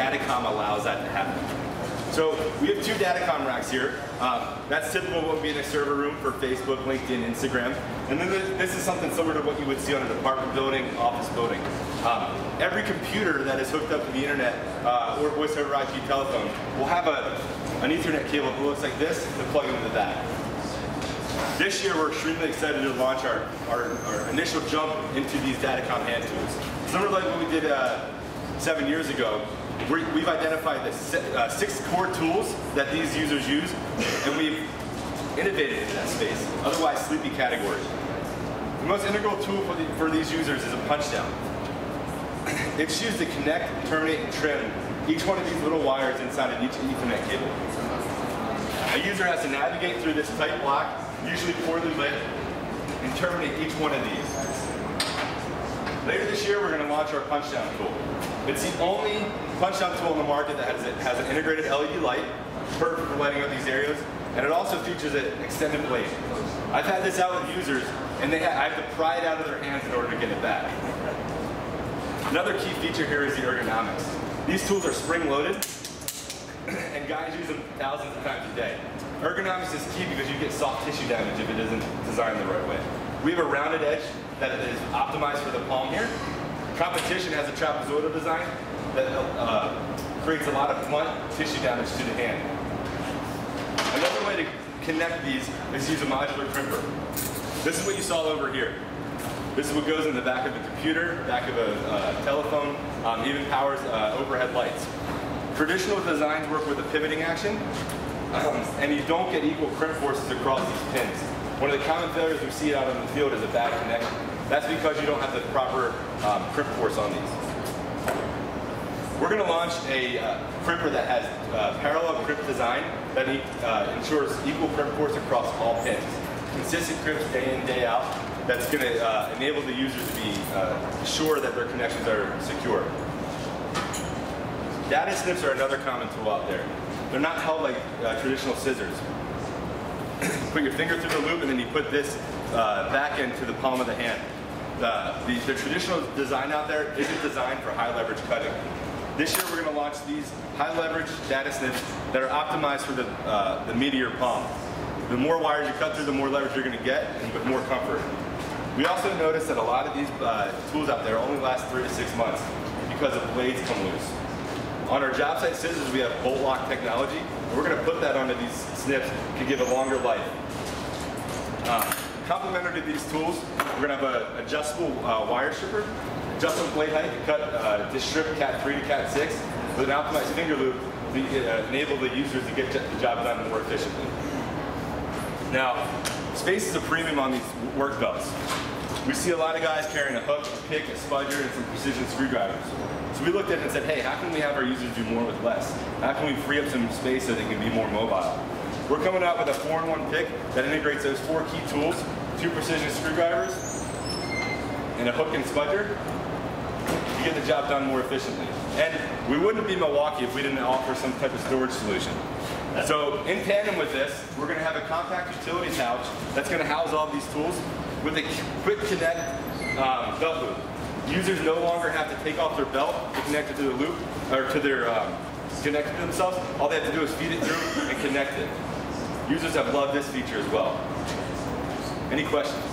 DataCom allows that to happen. So we have 2 DataCom racks here. That's typical of what would be in a server room for Facebook, LinkedIn, Instagram. And then this is something similar to what you would see on an apartment building, office building. Every computer that is hooked up to the internet or voice over IP telephone will have an Ethernet cable that looks like this to plug into that. This year we're extremely excited to launch our initial jump into these DataCom hand tools. Similar like what we did 7 years ago, we've identified the 6 core tools that these users use, and we've innovated into that space, otherwise sleepy category. The most integral tool for these users is a punch down. It's used to connect, terminate, and trim each one of these little wires inside of each Ethernet cable. A user has to navigate through this tight block, usually poorly lit, and terminate each one of these. Later this year, we're going to launch our punch down tool. It's the only punch down tool on the market that has an integrated LED light, perfect for lighting up these areas, and it also features an extended blade. I've had this out with users, and I have to pry it out of their hands in order to get it back. Another key feature here is the ergonomics. These tools are spring-loaded, and guys use them thousands of times a day. Ergonomics is key because you get soft tissue damage if it isn't designed the right way. We have a rounded edge that is optimized for the palm here. Competition has a trapezoidal design that creates a lot of blunt tissue damage to the hand. Another way to connect these is to use a modular crimper. This is what you saw over here. This is what goes in the back of a computer, back of a telephone, even powers overhead lights. Traditional designs work with a pivoting action, and you don't get equal crimp forces across these pins. One of the common failures we see out in the field is a bad connection. That's because you don't have the proper crimp force on these. We're going to launch a crimper that has parallel crimp design that ensures equal crimp force across all pins. Consistent crimps day in, day out. That's going to enable the user to be sure that their connections are secure. Data snips are another common tool out there. They're not held like traditional scissors. Put your finger through the loop and then you put this back into the palm of the hand. The traditional design out there isn't designed for high leverage cutting. This year we're going to launch these high leverage data snips that are optimized for the meatier palm. The more wires you cut through, the more leverage you're going to get and with more comfort. We also noticed that a lot of these tools out there only last 3 to 6 months because the blades come loose. On our job site scissors, we have bolt lock technology, and we're going to put that onto these snips to give a longer life. Complementary to these tools, we're going to have an adjustable wire stripper, adjustable blade height to cut this strip Cat 3 to Cat 6 with an optimized finger loop to enable the users to get the job done more efficiently. Now, space is a premium on these work belts. We see a lot of guys carrying a hook, a pick, a spudger, and some precision screwdrivers. So we looked at it and said, hey, how can we have our users do more with less? How can we free up some space so they can be more mobile? We're coming out with a 4-in-1 pick that integrates those 4 key tools, 2 precision screwdrivers, and a hook and spudger to get the job done more efficiently. And we wouldn't be Milwaukee if we didn't offer some type of storage solution. So in tandem with this, we're going to have a compact utility pouch that's going to house all of these tools with a quick connect belt loop. Users no longer have to take off their belt to connect it to the loop, or to their connect it to themselves. All they have to do is feed it through and connect it. Users have loved this feature as well. Any questions?